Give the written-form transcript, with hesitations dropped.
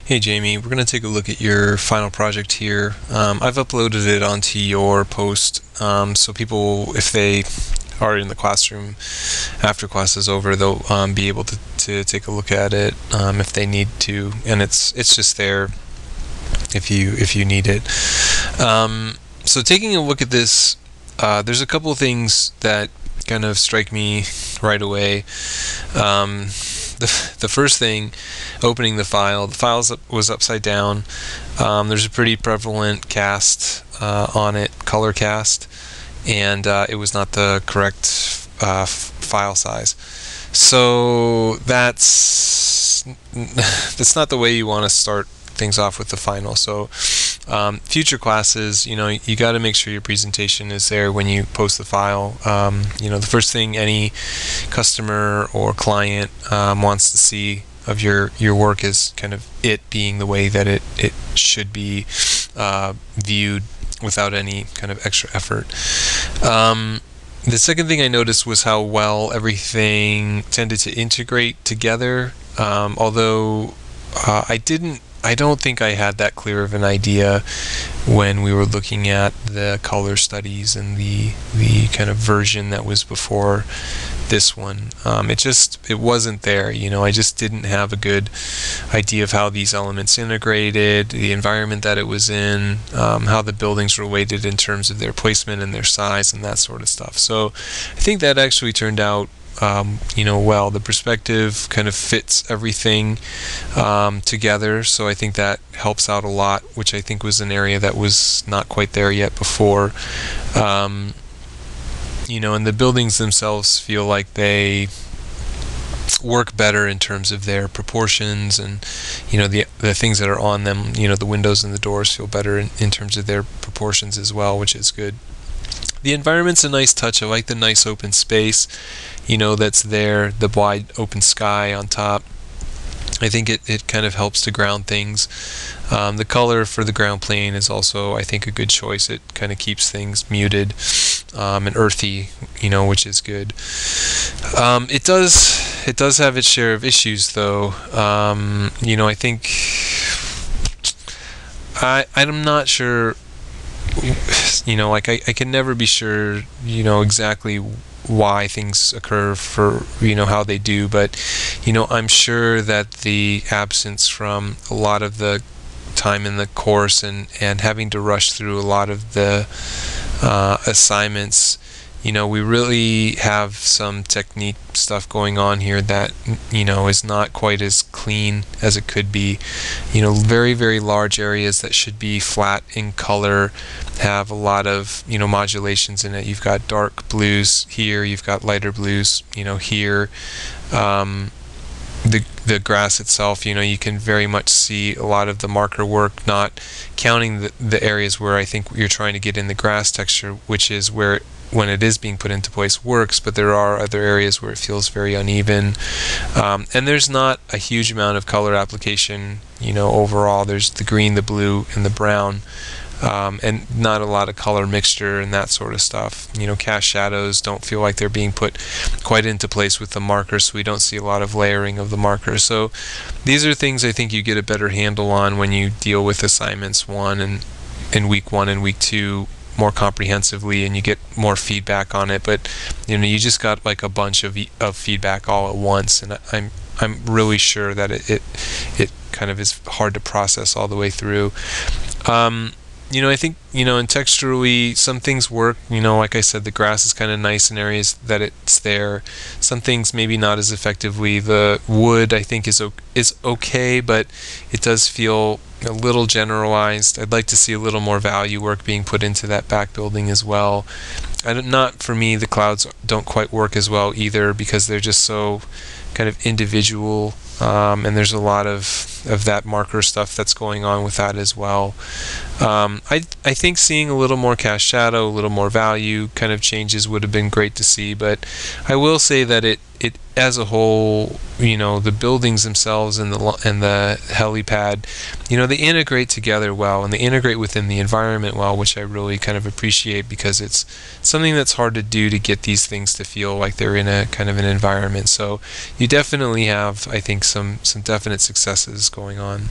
Hey Jamie, we're going to take a look at your final project here. I've uploaded it onto your post, so people, if they are in the classroom after class is over, they'll be able to take a look at it if they need to, and it's just there if you need it. So taking a look at this, there's a couple of things that kind of strike me right away. The first thing, opening the file was upside down. There's a pretty prevalent cast on it, color cast, and it was not the correct file size. So that's not the way you want to start things off with the final. So future classes, you got to make sure your presentation is there when you post the file. The first thing any customer or client wants to see of your work is kind of it being the way that it should be viewed without any kind of extra effort. The second thing I noticed was how well everything tended to integrate together, although I don't think I had that clear of an idea when we were looking at the color studies and the kind of version that was before this one. It wasn't there. I just didn't have a good idea of how these elements integrated, the environment that it was in, how the buildings were weighted in terms of their placement and their size and that sort of stuff. So I think that actually turned out well. The perspective kind of fits everything together, so I think that helps out a lot, which I think was an area that was not quite there yet before. And the buildings themselves feel like they work better in terms of their proportions, and the things that are on them, the windows and the doors feel better in terms of their proportions as well, which is good. The environment's a nice touch. I like the nice open space, that's there, the wide open sky on top. I think it kind of helps to ground things. The color for the ground plane is also, I think, a good choice. It kind of keeps things muted and earthy, which is good. It does have its share of issues, though. I think I'm not sure. I can never be sure, exactly why things occur for, how they do, but, I'm sure that the absence from a lot of the time in the course and having to rush through a lot of the assignments, we really have some technique stuff going on here that, is not quite as clean as it could be. Very, very large areas that should be flat in color have a lot of, modulations in it. You've got dark blues here, you've got lighter blues, here. The grass itself, you can very much see a lot of the marker work, not counting the areas where I think you're trying to get in the grass texture, which is where when it is being put into place works, but there are other areas where it feels very uneven. And there's not a huge amount of color application, overall. There's the green, the blue, and the brown, and not a lot of color mixture and that sort of stuff. Cast shadows don't feel like they're being put quite into place with the marker, so we don't see a lot of layering of the marker. So these are things I think you get a better handle on when you deal with assignments in week 1 and week 2 more comprehensively, and you get more feedback on it. But you just got like a bunch of feedback all at once, and I'm really sure that it kind of is hard to process all the way through. I think, and texturally, some things work. Like I said, the grass is kind of nice in areas that it's there. Some things maybe not as effectively. The wood, I think, is okay, but it does feel a little generalized. I'd like to see a little more value work being put into that back building as well. Not for me, the clouds don't quite work as well either, because they're just so kind of individual, and there's a lot of that marker stuff that's going on with that as well. I think seeing a little more cast shadow, a little more value kind of changes would have been great to see, but I will say that it as a whole, the buildings themselves and the helipad, they integrate together well, and they integrate within the environment well, which I really kind of appreciate, because it's something that's hard to do, to get these things to feel like they're in a kind of an environment. So you definitely have, I think, some definite successes going on.